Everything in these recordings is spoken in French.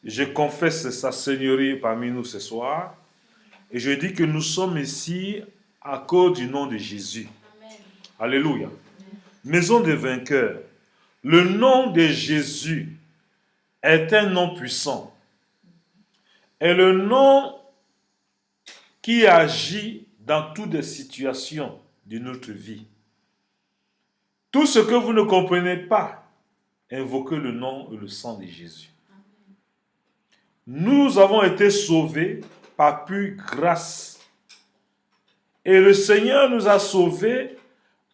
Je confesse sa seigneurie parmi nous ce soir. Et je dis que nous sommes ici à cause du nom de Jésus. Amen. Alléluia. Amen. Maison des vainqueurs. Le nom de Jésus est un nom puissant. Et le nom qui agit dans toutes les situations de notre vie. Tout ce que vous ne comprenez pas, invoquez le nom et le sang de Jésus. Nous avons été sauvés par pure grâce. Et le Seigneur nous a sauvés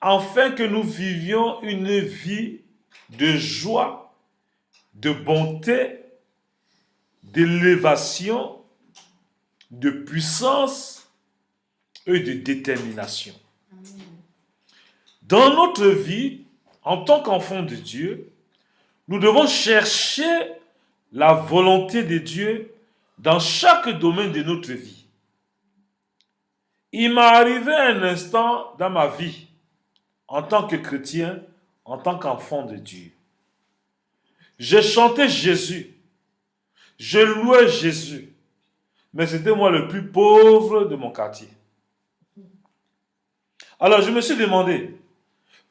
afin que nous vivions une vie de joie, de bonté, d'élévation, de puissance et de détermination. Dans notre vie, en tant qu'enfant de Dieu, nous devons chercher la volonté de Dieu dans chaque domaine de notre vie. Il m'est arrivé un instant dans ma vie, en tant que chrétien, en tant qu'enfant de Dieu. J'ai chanté Jésus, je louais Jésus, mais c'était moi le plus pauvre de mon quartier. Alors je me suis demandé,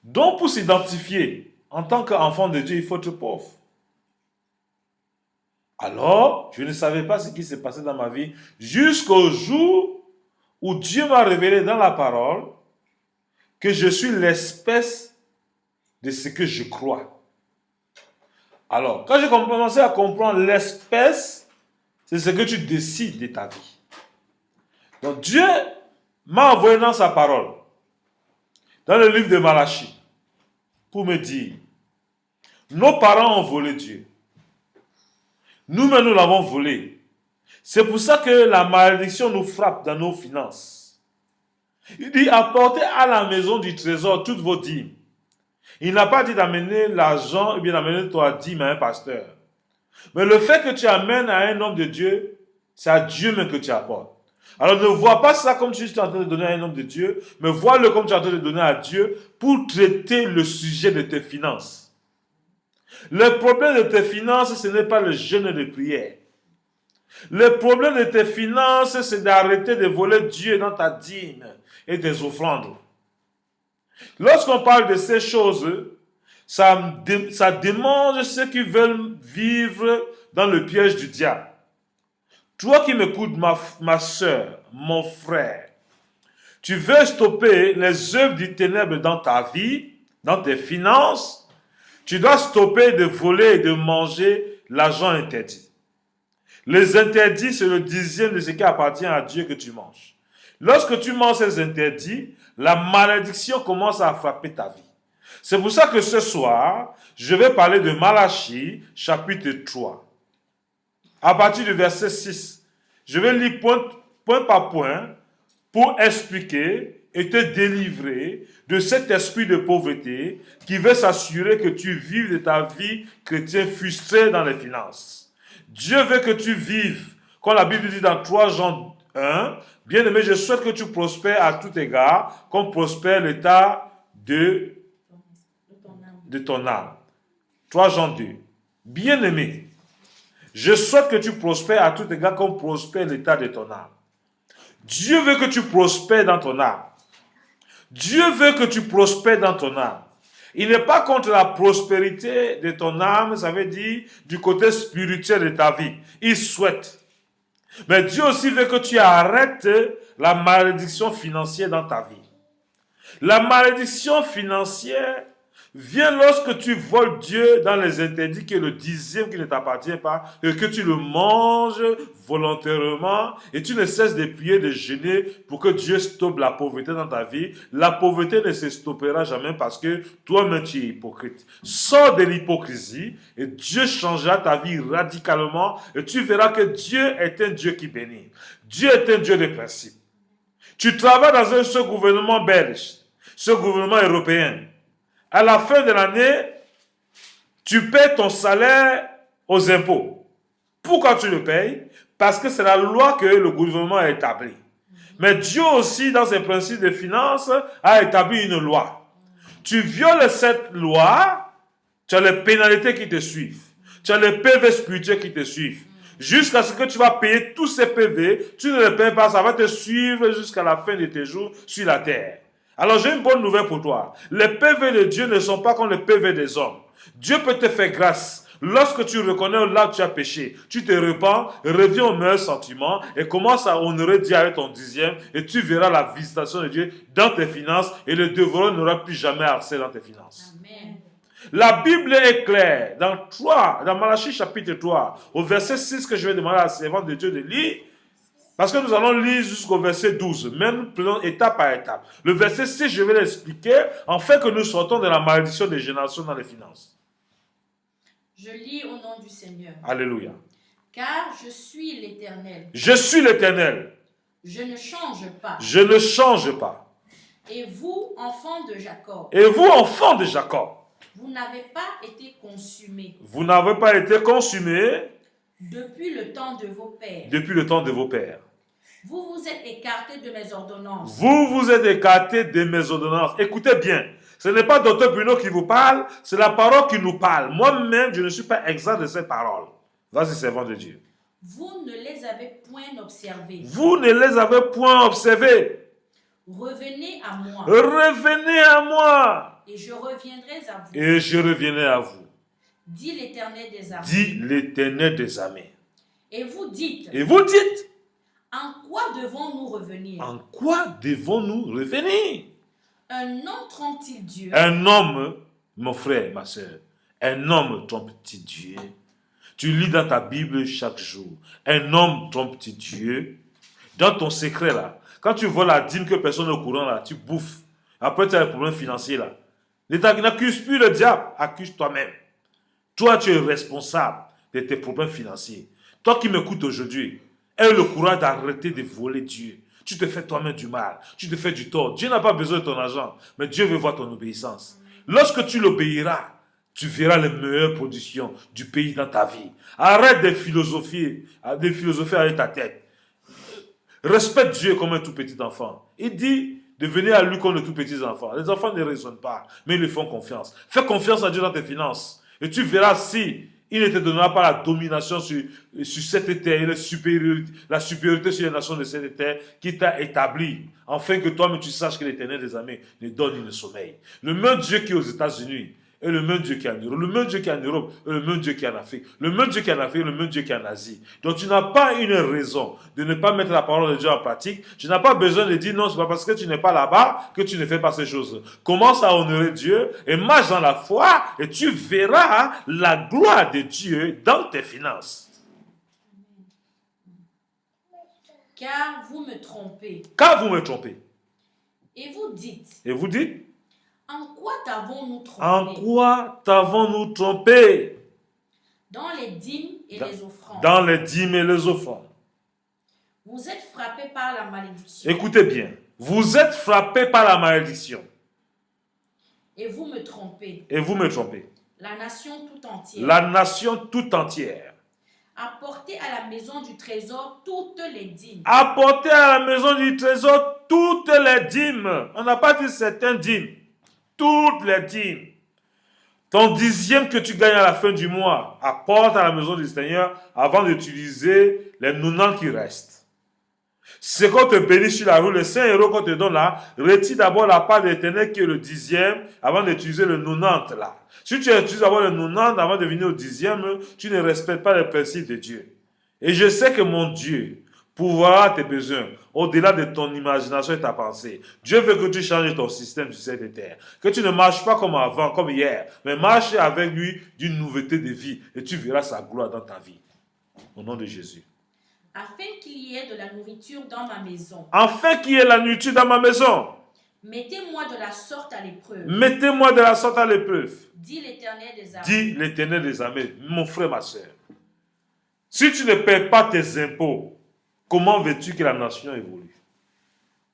donc pour s'identifier en tant qu'enfant de Dieu, il faut être pauvre. Alors, je ne savais pas ce qui s'est passé dans ma vie jusqu'au jour où Dieu m'a révélé dans la parole que je suis l'espèce de ce que je crois. Alors, quand j'ai commencé à comprendre l'espèce, c'est ce que tu décides de ta vie. Donc, Dieu m'a envoyé dans sa parole, dans le livre de Malachie, pour me dire, nos parents ont volé Dieu. Nous-mêmes, nous l'avons volé. C'est pour ça que la malédiction nous frappe dans nos finances. Il dit, apportez à la maison du trésor toutes vos dîmes. Il n'a pas dit d'amener l'argent ou bien d'amener toi dîme à un pasteur. Mais le fait que tu amènes à un homme de Dieu, c'est à Dieu même que tu apportes. Alors ne vois pas ça comme si tu es en train de donner à un homme de Dieu, mais vois-le comme tu es en train de donner à Dieu pour traiter le sujet de tes finances. Le problème de tes finances, ce n'est pas le jeûne de prière. Le problème de tes finances, c'est d'arrêter de voler Dieu dans ta dîme et tes offrandes. Lorsqu'on parle de ces choses, ça démange ceux qui veulent vivre dans le piège du diable. Toi qui m'écoutes, ma soeur, mon frère, tu veux stopper les œuvres du ténèbre dans ta vie, dans tes finances, tu dois stopper de voler et de manger l'argent interdit. Les interdits, c'est le 10e de ce qui appartient à Dieu que tu manges. Lorsque tu manges ces interdits, la malédiction commence à frapper ta vie. C'est pour ça que ce soir, je vais parler de Malachie, chapitre 3. À partir du verset 6, je vais lire point par point pour expliquer et te délivrer de cet esprit de pauvreté qui veut s'assurer que tu vives de ta vie chrétienne frustrée dans les finances. Dieu veut que tu vives, comme la Bible dit dans 3 Jean 1, bien-aimé, je souhaite que tu prospères à tout égard, comme prospère l'état de ton âme. 3 Jean 2. Bien-aimé, je souhaite que tu prospères à tout égard, comme prospère l'état de ton âme. Dieu veut que tu prospères dans ton âme. Dieu veut que tu prospères dans ton âme. Il n'est pas contre la prospérité de ton âme, ça veut dire du côté spirituel de ta vie. Il souhaite. Mais Dieu aussi veut que tu arrêtes la malédiction financière dans ta vie. La malédiction financière vient lorsque tu voles Dieu dans les interdits qui est le 10e qui ne t'appartient pas et que tu le manges volontairement et tu ne cesses de prier, de jeûner pour que Dieu stoppe la pauvreté dans ta vie. La pauvreté ne se stoppera jamais parce que toi-même tu es hypocrite. Sors de l'hypocrisie et Dieu changera ta vie radicalement et tu verras que Dieu est un Dieu qui bénit. Dieu est un Dieu de principe. Tu travailles dans ce gouvernement belge, ce gouvernement européen. À la fin de l'année, tu paies ton salaire aux impôts. Pourquoi tu le payes? Parce que c'est la loi que le gouvernement a établie. Mais Dieu aussi, dans ses principes de finances, a établi une loi. Tu violes cette loi, tu as les pénalités qui te suivent. Tu as les PV spirituels qui te suivent. jusqu'à ce que tu vas payer tous ces PV. Tu ne les payes pas, ça va te suivre jusqu'à la fin de tes jours sur la terre. Alors j'ai une bonne nouvelle pour toi. Les PV de Dieu ne sont pas comme les PV des hommes. Dieu peut te faire grâce. Lorsque tu reconnais là où tu as péché, tu te repens, reviens au meilleur sentiment et commence à honorer Dieu avec ton dixième et tu verras la visitation de Dieu dans tes finances et le devoir n'aura plus jamais accès dans tes finances. Amen. La Bible est claire dans Malachie chapitre 3, au verset 6 que je vais demander à la servante de Dieu de lire, parce que nous allons lire jusqu'au verset 12, mais nous prenons étape par étape. Le verset 6, je vais l'expliquer, afin que nous sortons de la malédiction des générations dans les finances. Je lis au nom du Seigneur. Alléluia. Car je suis l'Éternel. Je suis l'Éternel. Je ne change pas. Je ne change pas. Et vous, enfants de Jacob, Et vous, enfants de Jacob, vous n'avez pas été consumés vous n'avez pas été consumés depuis le temps de vos pères. depuis le temps de vos pères. Vous vous êtes écartés de mes ordonnances. Vous vous êtes écartés de mes ordonnances. Écoutez bien, ce n'est pas Dr Bruno qui vous parle, c'est la parole qui nous parle. Moi-même, je ne suis pas exempt de cette parole. Vas-y, servant de Dieu. Vous ne les avez point observés. Vous ne les avez point observés. Revenez à moi, Revenez à moi et je reviendrai à vous, et je reviendrai à vous, dit l'Éternel des armées. dit l'Éternel des armées. Et vous dites, Et vous dites, en quoi devons-nous revenir? en quoi devons-nous revenir? Un homme trompe-t-il Dieu? Un homme, mon frère, ma soeur, un homme trompe-t-il Dieu? Tu lis dans ta Bible chaque jour. Un homme trompe-t-il Dieu? Dans ton secret là, quand tu vois la dîme que personne n'est au courant là, tu bouffes. Après tu as les problèmes financiers là. N'accuse plus le diable, accuse toi-même. Toi tu es responsable de tes problèmes financiers. Toi qui m'écoutes aujourd'hui, aie le courage d'arrêter de voler Dieu. Tu te fais toi-même du mal, tu te fais du tort. Dieu n'a pas besoin de ton argent, mais Dieu veut voir ton obéissance. Lorsque tu l'obéiras, tu verras les meilleures productions du pays dans ta vie. Arrête de philosopher avec ta tête. Respecte Dieu comme un tout petit enfant. Il dit de venir à lui comme de tout petits enfants. Les enfants ne raisonnent pas, mais ils lui font confiance. Fais confiance à Dieu dans tes finances. Et tu verras si il ne te donnera pas la domination sur cette terre, la supériorité sur les nations de cette terre qui t'a établi, afin que toi-même tu saches que l'Éternel des armées ne donne ni ne sommeille. Le même Dieu qui est aux États-Unis est le même Dieu qui est en Europe, le même Dieu qui est en Europe est le même Dieu qui est en Afrique, le même Dieu qui est en Afrique, le même Dieu qui est en Asie. Donc tu n'as pas une raison de ne pas mettre la parole de Dieu en pratique. Tu n'as pas besoin de dire non, c'est pas parce que tu n'es pas là-bas que tu ne fais pas ces choses. Commence à honorer Dieu et marche dans la foi et tu verras la gloire de Dieu dans tes finances. Car vous me trompez. Car vous me trompez. Et vous dites, Et vous dites, en quoi t'avons-nous trompé? en quoi t'avons-nous trompé? Dans les dîmes et les offrandes. Dans les dîmes et les offrandes. Vous êtes frappés par la malédiction. Écoutez bien, vous êtes frappés par la malédiction. Et vous me trompez. Et vous me trompez. La nation tout entière. La nation tout entière. Apportez à la maison du trésor toutes les dîmes. Apportez à la maison du trésor toutes les dîmes. On n'a pas dit certaines dîmes. Toutes les dîmes. Ton dixième que tu gagnes à la fin du mois, apporte à la maison du Seigneur avant d'utiliser les 90 qui restent. Ce qu'on te bénit sur la roue, les 5 euros qu'on te donne là, retire d'abord la part de l'Éternel qui est le dixième avant d'utiliser le 90 là. Si tu utilises d'abord le 90 avant de venir au dixième, tu ne respectes pas les principes de Dieu. Et je sais que mon Dieu pourvoira tes besoins au-delà de ton imagination et ta pensée. Dieu veut que tu changes ton système sur cette terre. Que tu ne marches pas comme avant, comme hier, mais marche avec lui d'une nouveauté de vie et tu verras sa gloire dans ta vie. Au nom de Jésus. Afin qu'il y ait de la nourriture dans ma maison. Afin qu'il y ait la nourriture dans ma maison. Mettez-moi de la sorte à l'épreuve. Mettez-moi de la sorte à l'épreuve. Dit l'Éternel des armées. Dit l'Éternel des armées. Mon frère, ma soeur. Si tu ne paies pas tes impôts, comment veux-tu que la nation évolue?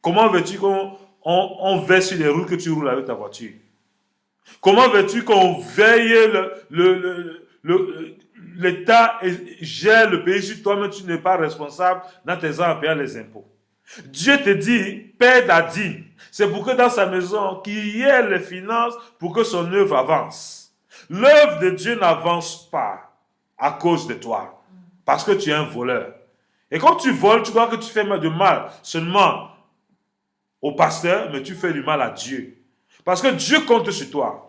Comment veux-tu qu'on verse sur les routes que tu roules avec ta voiture? Comment veux-tu qu'on veille l'État gère le pays si toi-même tu n'es pas responsable dans tes ans en payant les impôts? Dieu te dit, paie ta dîme. C'est pour que dans sa maison, qu'il y ait les finances pour que son œuvre avance. L'œuvre de Dieu n'avance pas à cause de toi. parce que tu es un voleur. Et quand tu voles, tu crois que tu fais de mal seulement au pasteur, mais tu fais du mal à Dieu. Parce que Dieu compte sur toi.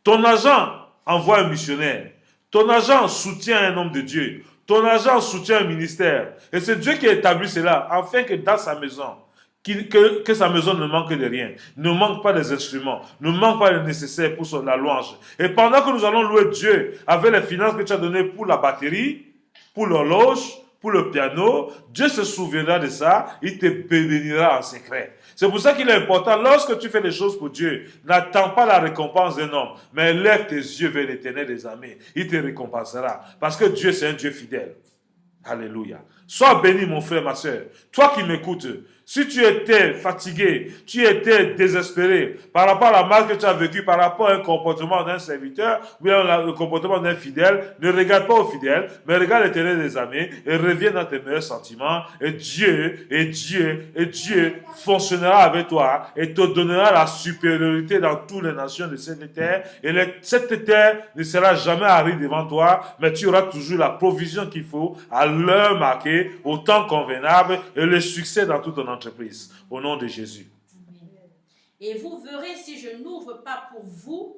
Ton agent envoie un missionnaire. Ton agent soutient un homme de Dieu. Ton agent soutient un ministère. Et c'est Dieu qui a établi cela, afin que dans sa maison, que sa maison ne manque de rien, ne manque pas des instruments, ne manque pas le nécessaire pour la louange. Et pendant que nous allons louer Dieu avec les finances que tu as données pour la batterie, pour l'horloge, pour le piano, Dieu se souviendra de ça, il te bénira en secret. C'est pour ça qu'il est important, lorsque tu fais des choses pour Dieu, n'attends pas la récompense d'un homme, mais lève tes yeux vers l'Éternel des armées, il te récompensera, parce que Dieu c'est un Dieu fidèle. Alléluia. Sois béni mon frère, ma soeur. Toi qui m'écoutes, si tu étais fatigué, tu étais désespéré par rapport à la mal que tu as vécue, par rapport à un comportement d'un serviteur ou bien le comportement d'un fidèle, ne regarde pas au fidèle, mais regarde l'Éternel des armées et reviens dans tes meilleurs sentiments et Dieu fonctionnera avec toi et te donnera la supériorité dans toutes les nations de cette terre et cette terre ne sera jamais aride devant toi, mais tu auras toujours la provision qu'il faut à l'heure marquée, au temps convenable et le succès dans toute ton entreprise. Au nom de Jésus. Et vous verrez si je n'ouvre pas pour vous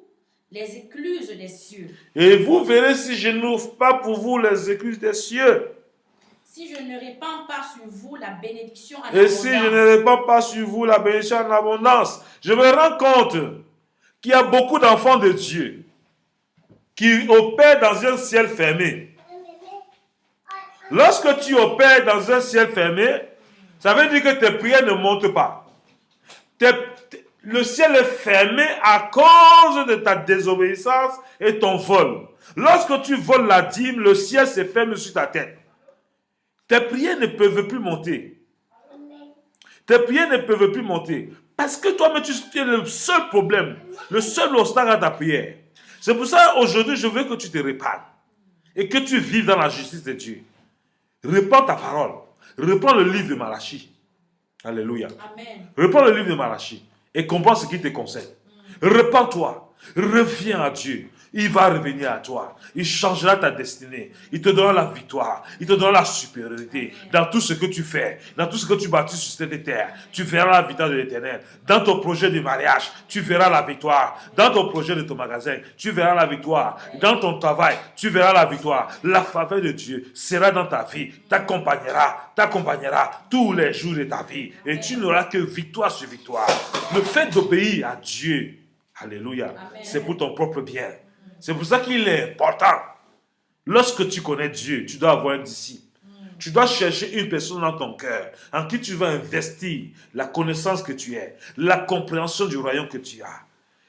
les écluses des cieux. Et vous verrez si je n'ouvre pas pour vous les écluses des cieux. Si je ne répands pas sur vous la bénédiction en Et abondance. si je ne répands pas sur vous la bénédiction en abondance, je me rends compte qu'il y a beaucoup d'enfants de Dieu qui opèrent dans un ciel fermé. Lorsque tu opères dans un ciel fermé, ça veut dire que tes prières ne montent pas. Le ciel est fermé à cause de ta désobéissance et ton vol. Lorsque tu voles la dîme, le ciel se ferme sur ta tête. Tes prières ne peuvent plus monter. Tes prières ne peuvent plus monter. Parce que toi-même, tu es le seul problème, le seul obstacle à ta prière. C'est pour ça, aujourd'hui, je veux que tu te répandes et que tu vives dans la justice de Dieu. Répands ta parole. Reprends le livre de Malachie. Alléluia. Amen. Reprends le livre de Malachie et comprends ce qu'il te conseille. Repends-toi. Reviens à Dieu. Il va revenir à toi. Il changera ta destinée. Il te donnera la victoire. Il te donnera la supériorité. Dans tout ce que tu fais, dans tout ce que tu bâtis sur cette terre, tu verras la victoire de l'Éternel. Dans ton projet de mariage, tu verras la victoire. Dans ton projet de ton magasin, tu verras la victoire. Dans ton travail, tu verras la victoire. La faveur de Dieu sera dans ta vie, t'accompagnera tous les jours de ta vie. Et tu n'auras que victoire sur victoire. Le fait d'obéir à Dieu, alléluia, c'est pour ton propre bien. C'est pour ça qu'il est important. Lorsque tu connais Dieu, tu dois avoir un disciple. Tu dois chercher une personne dans ton cœur en qui tu vas investir la connaissance que tu es, la compréhension du royaume que tu as.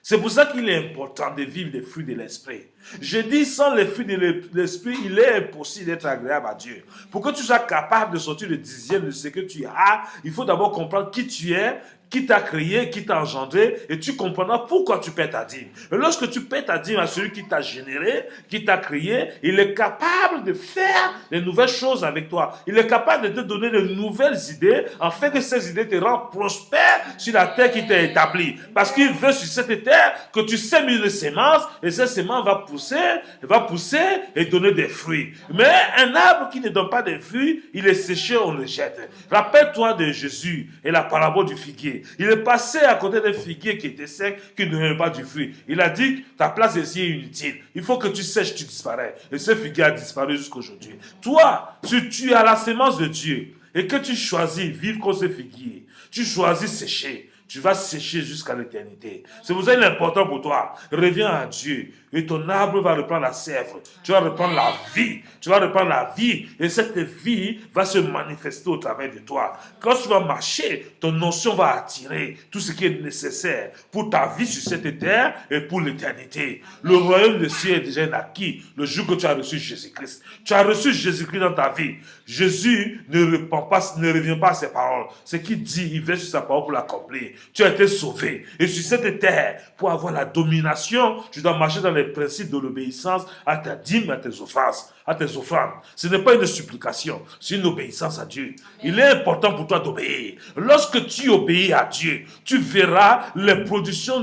C'est pour ça qu'il est important de vivre les fruits de l'esprit. Je dis, sans les fruits de l'esprit, il est impossible d'être agréable à Dieu. Pour que tu sois capable de sortir le dixième de ce que tu as, il faut d'abord comprendre qui tu es, qui t'a créé, qui t'a engendré, et tu comprendras pourquoi tu paies ta dîme. Et lorsque tu paies ta dîme à celui qui t'a généré, qui t'a créé, il est capable de faire de nouvelles choses avec toi. Il est capable de te donner de nouvelles idées, afin que ces idées te rendent prospère sur la terre qui t'a établie. Parce qu'il veut sur cette terre que tu sèmes une sémence, et cette sémence va pousser et donner des fruits. Mais un arbre qui ne donne pas de fruits, il est séché, on le jette. Rappelle-toi de Jésus et la parabole du figuier. Il est passé à côté d'un figuier qui était sec, qui ne donnait pas du fruit. Il a dit, ta place ici est inutile. Il faut que tu sèches, tu disparais. Et ce figuier a disparu jusqu'à aujourd'hui. Toi, si tu as la sémence de Dieu et que tu choisis vivre comme ce figuier, tu choisis sécher, tu vas sécher jusqu'à l'éternité. C'est pour ça qu'il est important pour toi. Reviens à Dieu et ton arbre va reprendre la sève. Tu vas reprendre la vie. Tu vas reprendre la vie et cette vie va se manifester au travers de toi. Quand tu vas marcher, ton notion va attirer tout ce qui est nécessaire pour ta vie sur cette terre et pour l'éternité. Le royaume de cieux est déjà acquis le jour que tu as reçu Jésus-Christ. Tu as reçu Jésus-Christ dans ta vie. Jésus ne revient pas à ses paroles. Ce qu'il dit, il vient sur sa parole pour l'accomplir. Tu as été sauvé. Et sur cette terre, pour avoir la domination, tu dois marcher dans les principes de l'obéissance à ta dîme, à tes offranses. Ce n'est pas une supplication, c'est une obéissance à Dieu. Il est important pour toi d'obéir. Lorsque tu obéis à Dieu, tu verras les productions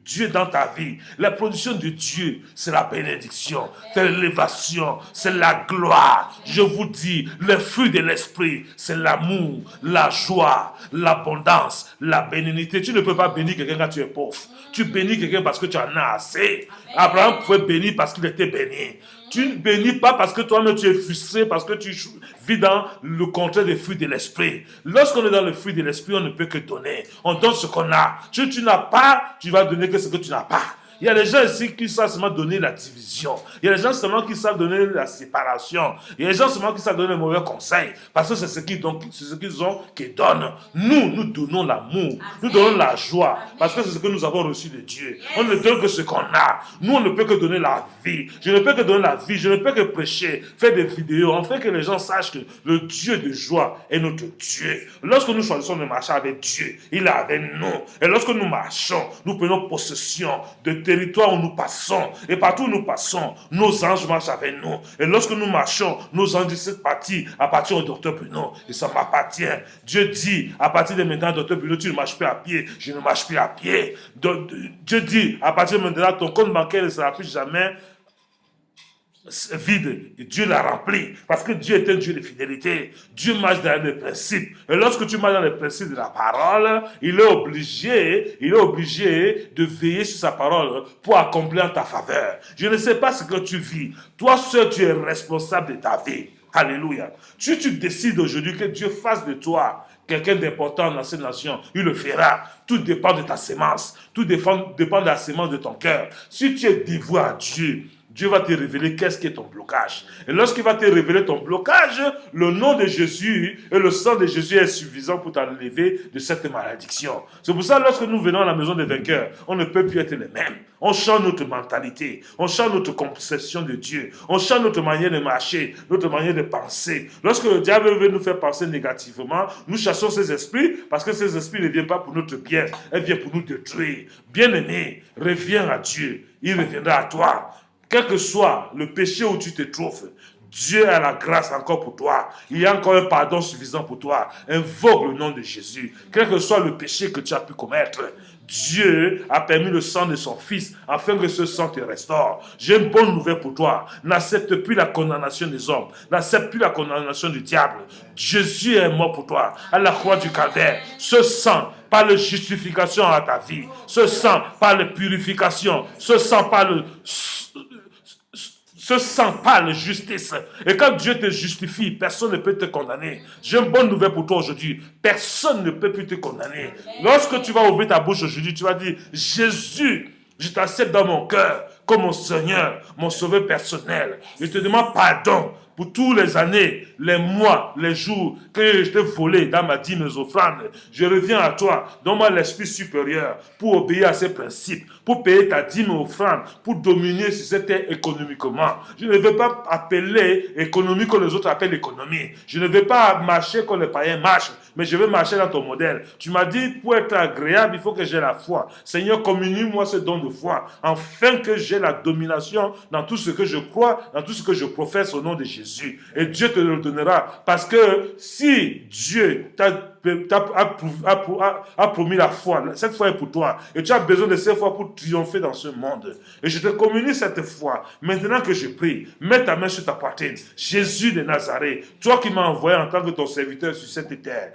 Dieu dans ta vie. La production de Dieu, c'est la bénédiction, c'est l'élévation, c'est la gloire. Je vous dis, le fruit de l'esprit, c'est l'amour, la joie, l'abondance, la bénignité. Tu ne peux pas bénir quelqu'un quand tu es pauvre. Tu bénis quelqu'un parce que tu en as assez. Abraham pouvait bénir parce qu'il était béni. Tu ne bénis pas parce que toi-même tu es frustré, parce que tu vis dans le contraire des fruits de l'esprit. Lorsqu'on est dans le fruit de l'esprit, on ne peut que donner. On donne ce qu'on a. Si tu n'as pas, tu vas donner que ce que tu n'as pas. Il y a des gens ici qui savent seulement donner la division. Il y a des gens seulement qui savent donner la séparation. Il y a des gens seulement qui savent donner les mauvais conseils. Parce que c'est ce qu'ils ont qui donnent. Nous donnons l'amour. Nous donnons la joie. Parce que c'est ce que nous avons reçu de Dieu. On ne donne que ce qu'on a. Nous, on ne peut que donner la vie. Je ne peux que donner la vie. Je ne peux que prêcher, faire des vidéos, afin que les gens sachent que le Dieu de joie est notre Dieu. Lorsque nous choisissons de marcher avec Dieu, il est avec nous. Et lorsque nous marchons, nous prenons possession de territoire où nous passons. Et partout où nous passons, nos anges marchent avec nous. Et lorsque nous marchons, nos anges de cette partie appartiennent au docteur Bruno. Et ça m'appartient. Dieu dit, à partir de maintenant, docteur Bruno, tu ne marches plus à pied. Je ne marche plus à pied. Dieu dit, à partir de maintenant, ton compte bancaire ne sera plus jamais vide, et Dieu l'a rempli, parce que Dieu est un Dieu de fidélité. Dieu marche dans les principes, et lorsque tu marches dans les principes de la parole, il est obligé de veiller sur sa parole pour accomplir en ta faveur. Je ne sais pas ce que tu vis, toi seul tu es responsable de ta vie. Alléluia. Si tu décides aujourd'hui que Dieu fasse de toi quelqu'un d'important dans cette nation, il le fera. Tout dépend de ta sémence, tout dépend de la sémence de ton cœur. Si tu es dévoué à Dieu, Dieu va te révéler qu'est-ce qui est ton blocage. Et lorsqu'il va te révéler ton blocage, le nom de Jésus et le sang de Jésus est suffisant pour t'enlever de cette malédiction. C'est pour ça que lorsque nous venons à la maison des vainqueurs, on ne peut plus être les mêmes. On change notre mentalité, on change notre conception de Dieu, on change notre manière de marcher, notre manière de penser. Lorsque le diable veut nous faire penser négativement, nous chassons ces esprits parce que ces esprits ne viennent pas pour notre bien, elles viennent pour nous détruire. Bien-aimé, reviens à Dieu, il reviendra à toi. Quel que soit le péché où tu te trouves, Dieu a la grâce encore pour toi. Il y a encore un pardon suffisant pour toi. Invoque le nom de Jésus. Quel que soit le péché que tu as pu commettre, Dieu a permis le sang de son Fils afin que ce sang te restaure. J'ai une bonne nouvelle pour toi. N'accepte plus la condamnation des hommes. N'accepte plus la condamnation du diable. Jésus est mort pour toi à la croix du calvaire. Ce sang parle justification à ta vie. Ce sang parle purification. Ce sang parle justice. Et quand Dieu te justifie, personne ne peut te condamner. J'ai une bonne nouvelle pour toi aujourd'hui. Personne ne peut plus te condamner. Lorsque tu vas ouvrir ta bouche aujourd'hui, tu vas dire, Jésus, je t'accepte dans mon cœur comme mon Seigneur, mon sauveur personnel. Je te demande pardon pour toutes les années, les mois, les jours que je t'ai volé dans ma dîme, mes offrandes. Je reviens à toi, donne-moi l'esprit supérieur pour obéir à ces principes, pour payer ta dîme offrande, pour dominer sur cette terre économiquement. Je ne veux pas appeler économie comme les autres appellent l'économie. Je ne veux pas marcher comme les païens marchent, mais je veux marcher dans ton modèle. Tu m'as dit, pour être agréable, il faut que j'ai la foi. Seigneur, communie-moi ce don de foi, afin que j'ai la domination dans tout ce que je crois, dans tout ce que je professe au nom de Jésus. Et Dieu te le donnera. Parce que si Dieu a promis la foi, cette foi est pour toi. Et tu as besoin de cette foi pour triompher dans ce monde. Et je te communique cette foi. Maintenant que je prie, mets ta main sur ta poitrine. Jésus de Nazareth, toi qui m'as envoyé en tant que ton serviteur sur cette terre,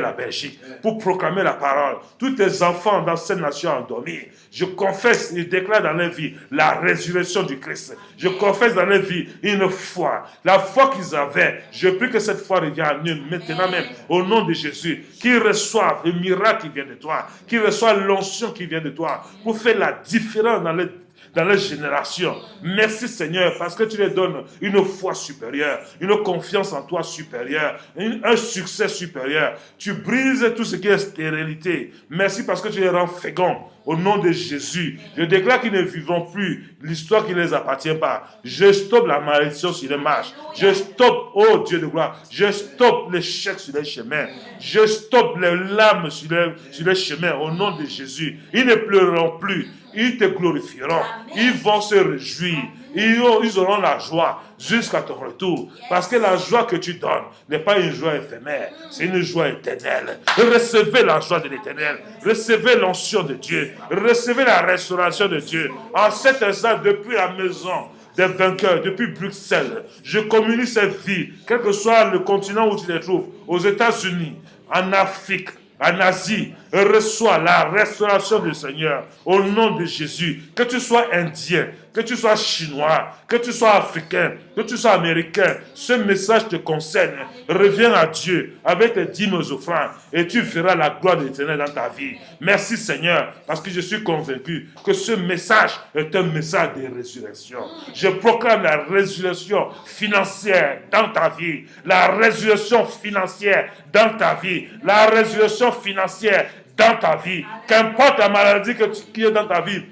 la Belgique, pour proclamer la parole. Tous tes enfants dans cette nation endormis, je confesse et déclare dans leur vie la résurrection du Christ. Je confesse dans leur vie une foi. La foi qu'ils avaient, je prie que cette foi revienne à nous maintenant même, au nom de Jésus, qu'ils reçoivent le miracle qui vient de toi, qu'ils reçoivent l'onction qui vient de toi, pour faire la différence dans leur génération. Merci Seigneur, parce que tu leur donnes une foi supérieure, une confiance en toi supérieure, un succès supérieur. Tu brises tout ce qui est stérilité. Merci parce que tu les rends féconds. Au nom de Jésus, je déclare qu'ils ne vivront plus l'histoire qui ne les appartient pas. Je stoppe la malédiction sur les marches. Je stoppe, oh Dieu de gloire, je stoppe l'échec sur les chemins. Je stoppe les larmes sur les chemins au nom de Jésus. Ils ne pleureront plus. ils te glorifieront. Amen. Ils vont se réjouir. Ils auront la joie jusqu'à ton retour. Parce que la joie que tu donnes n'est pas une joie éphémère, c'est une joie éternelle. Recevez la joie de l'éternel. Recevez l'onction de Dieu. Recevez la restauration de Dieu. En cet instant, depuis la maison des vainqueurs, depuis Bruxelles, je communie cette vie, quel que soit le continent où tu te trouves, aux États-Unis, en Afrique, en Asie, reçois la restauration du Seigneur au nom de Jésus. Que tu sois indien, que tu sois chinois, que tu sois africain, que tu sois américain, ce message te concerne. Reviens à Dieu avec tes dîmes aux offrandes et tu verras la gloire de l'Éternel dans ta vie. Merci Seigneur, parce que je suis convaincu que ce message est un message de résurrection. Je proclame la résurrection financière dans ta vie, la résurrection financière dans ta vie, la résurrection financière dans ta vie. Qu'importe la maladie qui est dans ta vie,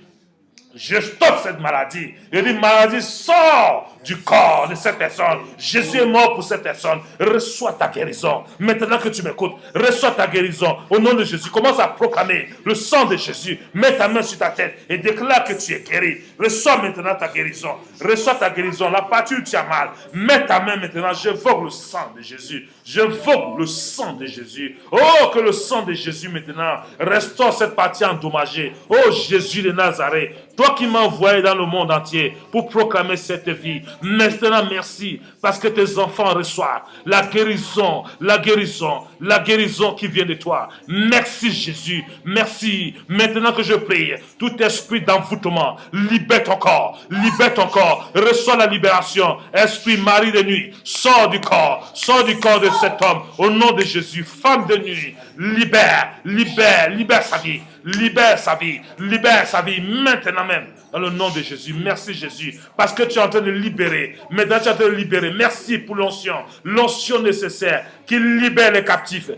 je stoppe cette maladie. Je dis, maladie, sors du corps de cette personne. Jésus est mort pour cette personne. Reçois ta guérison. Maintenant que tu m'écoutes, reçois ta guérison. Au nom de Jésus, commence à proclamer le sang de Jésus. Mets ta main sur ta tête et déclare que tu es guéri. Reçois maintenant ta guérison. Reçois ta guérison. La partie où tu as mal, mets ta main maintenant. J'invoque le sang de Jésus. J'invoque le sang de Jésus. Oh, que le sang de Jésus maintenant restaure cette partie endommagée. Oh, Jésus de Nazareth, toi qui m'as envoyé dans le monde entier pour proclamer cette vie, maintenant merci parce que tes enfants reçoivent la guérison, la guérison, la guérison qui vient de toi. Merci Jésus, merci. Maintenant que je prie, tout esprit d'envoûtement, libère ton corps, reçois la libération. Esprit mari de nuit, sors du corps de cet homme au nom de Jésus. Femme de nuit, libère sa vie. Libère sa vie maintenant même dans le nom de Jésus. Merci Jésus parce que tu es en train de libérer. Maintenant tu es en train de libérer. Merci pour l'onction nécessaire qui libère les captifs,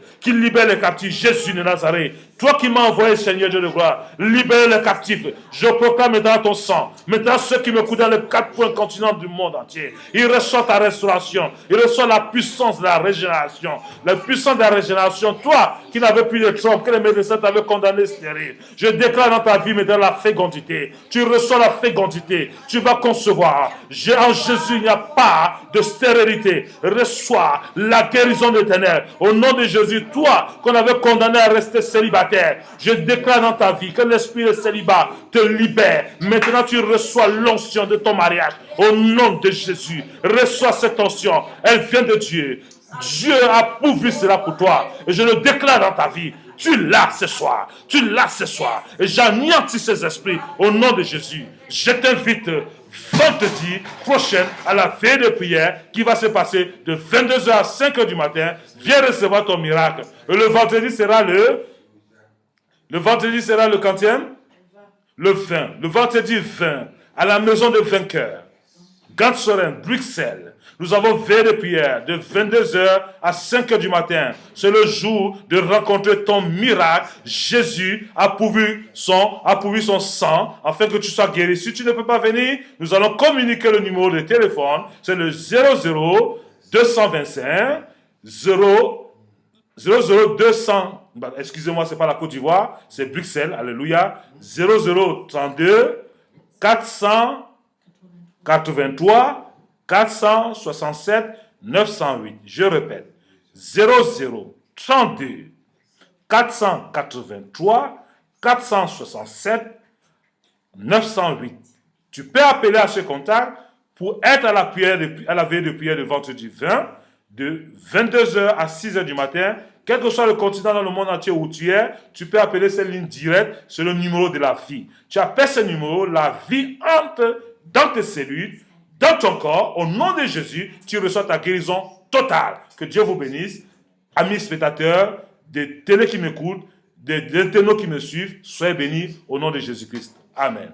Jésus de Nazareth, toi qui m'as envoyé Seigneur Dieu de gloire, libère les captifs. Je proclame maintenant ton sang. Maintenant ceux qui me coudent dans les 4 points continents du monde entier, ils reçoivent ta restauration, ils reçoivent la puissance de la régénération, toi qui n'avais plus de trompe, que les médecins t'avaient condamné stérile. Je déclare dans ta vie maintenant la fécondité. Tu reçois la fécondité. Tu vas concevoir. En Jésus, il n'y a pas de stérilité. Reçois la guérison de l'éternel. Au nom de Jésus, toi qu'on avait condamné à rester célibataire, je déclare dans ta vie que l'esprit de célibat te libère. Maintenant, tu reçois l'onction de ton mariage. Au nom de Jésus, reçois cette onction. Elle vient de Dieu. Dieu a pourvu cela pour toi. Et je le déclare dans ta vie. Tu l'as ce soir. Et j'anéantis ces esprits au nom de Jésus. Je t'invite vendredi prochain à la veille de prière qui va se passer de 22h à 5h du matin. Viens recevoir ton miracle. Et le vendredi sera le quantième? Le 20. Le vendredi 20 à la maison de vainqueurs. Gantsoren, Bruxelles. Nous avons veillé de prière de 22h à 5h du matin. C'est le jour de rencontrer ton miracle. Jésus a pourvu son sang afin que tu sois guéri. Si tu ne peux pas venir, nous allons communiquer le numéro de téléphone. C'est le 00 225 200. Excusez-moi, c'est pas la Côte d'Ivoire, c'est Bruxelles. Alléluia. 0032 483 467 908. Je répète. 0032 483 467 908. Tu peux appeler à ce contact pour être à la veille de prière de vendredi 20 de 22h à 6h du matin. Quel que soit le continent dans le monde entier où tu es, tu peux appeler cette ligne directe, c'est le numéro de la vie. Tu appelles ce numéro, la vie entre dans tes cellules, dans ton corps, au nom de Jésus, tu reçois ta guérison totale. Que Dieu vous bénisse. Amis spectateurs, des télé qui m'écoutent, des internautes qui me suivent, soyez bénis au nom de Jésus-Christ. Amen.